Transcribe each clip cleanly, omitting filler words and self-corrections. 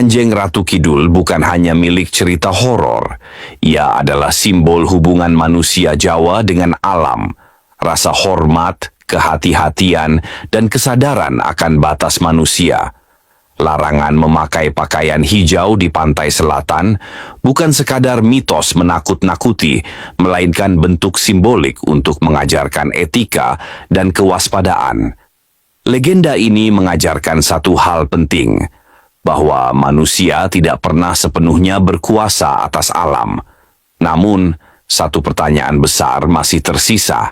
Kanjeng Ratu Kidul bukan hanya milik cerita horor. Ia adalah simbol hubungan manusia Jawa dengan alam, rasa hormat, kehati-hatian, dan kesadaran akan batas manusia. Larangan memakai pakaian hijau di pantai selatan bukan sekadar mitos menakut-nakuti, melainkan bentuk simbolik untuk mengajarkan etika dan kewaspadaan. Legenda ini mengajarkan satu hal penting, bahwa manusia tidak pernah sepenuhnya berkuasa atas alam. Namun, satu pertanyaan besar masih tersisa.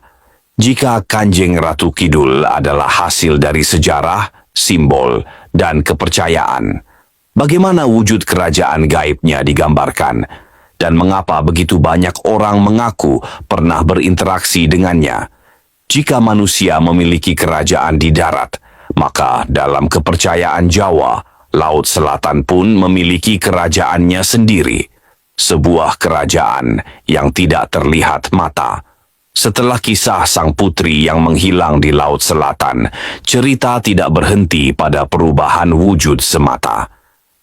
Jika Kanjeng Ratu Kidul adalah hasil dari sejarah, simbol, dan kepercayaan, bagaimana wujud kerajaan gaibnya digambarkan? Dan mengapa begitu banyak orang mengaku pernah berinteraksi dengannya? Jika manusia memiliki kerajaan di darat, maka dalam kepercayaan Jawa, Laut Selatan pun memiliki kerajaannya sendiri, sebuah kerajaan yang tidak terlihat mata. Setelah kisah sang putri yang menghilang di Laut Selatan, cerita tidak berhenti pada perubahan wujud semata.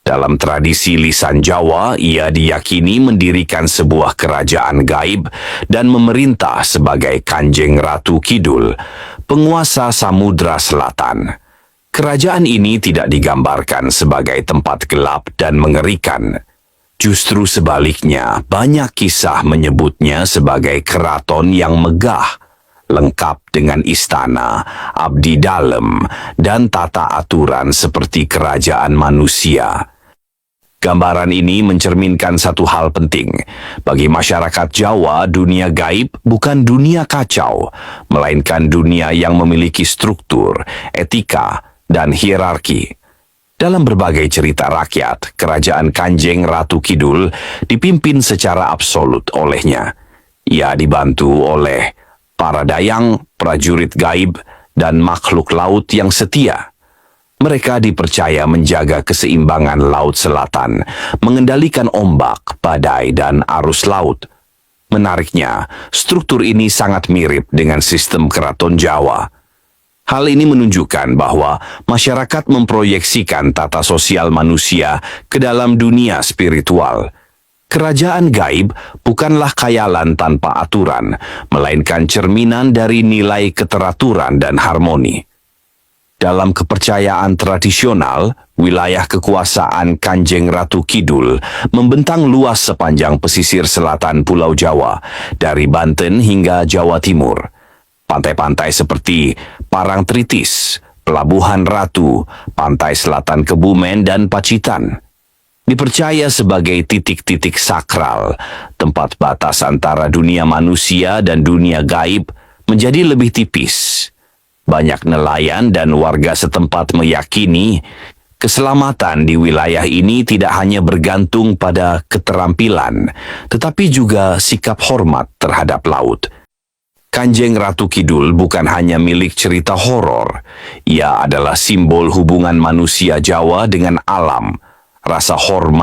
Dalam tradisi lisan Jawa, ia diyakini mendirikan sebuah kerajaan gaib dan memerintah sebagai Kanjeng Ratu Kidul, penguasa Samudra Selatan. Kerajaan ini tidak digambarkan sebagai tempat gelap dan mengerikan. Justru sebaliknya, banyak kisah menyebutnya sebagai keraton yang megah, lengkap dengan istana, abdi dalem, dan tata aturan seperti kerajaan manusia. Gambaran ini mencerminkan satu hal penting. Bagi masyarakat Jawa, dunia gaib bukan dunia kacau, melainkan dunia yang memiliki struktur, etika, dan hierarki. Dalam berbagai cerita rakyat, kerajaan Kanjeng Ratu Kidul dipimpin secara absolut olehnya. Ia dibantu oleh para dayang, prajurit gaib, dan makhluk laut yang setia. Mereka dipercaya menjaga keseimbangan Laut Selatan, mengendalikan ombak, badai, dan arus laut. Menariknya, struktur ini sangat mirip dengan sistem keraton Jawa. Hal ini menunjukkan bahwa masyarakat memproyeksikan tata sosial manusia ke dalam dunia spiritual. Kerajaan gaib bukanlah khayalan tanpa aturan, melainkan cerminan dari nilai keteraturan dan harmoni. Dalam kepercayaan tradisional, wilayah kekuasaan Kanjeng Ratu Kidul membentang luas sepanjang pesisir selatan Pulau Jawa, dari Banten hingga Jawa Timur. Pantai-pantai seperti Parangtritis, Pelabuhan Ratu, pantai selatan Kebumen, dan Pacitan dipercaya sebagai titik-titik sakral, tempat batas antara dunia manusia dan dunia gaib menjadi lebih tipis. Banyak nelayan dan warga setempat meyakini keselamatan di wilayah ini tidak hanya bergantung pada keterampilan, tetapi juga sikap hormat terhadap laut. Kanjeng Ratu Kidul bukan hanya milik cerita horor. Ia adalah simbol hubungan manusia Jawa dengan alam, rasa hormat,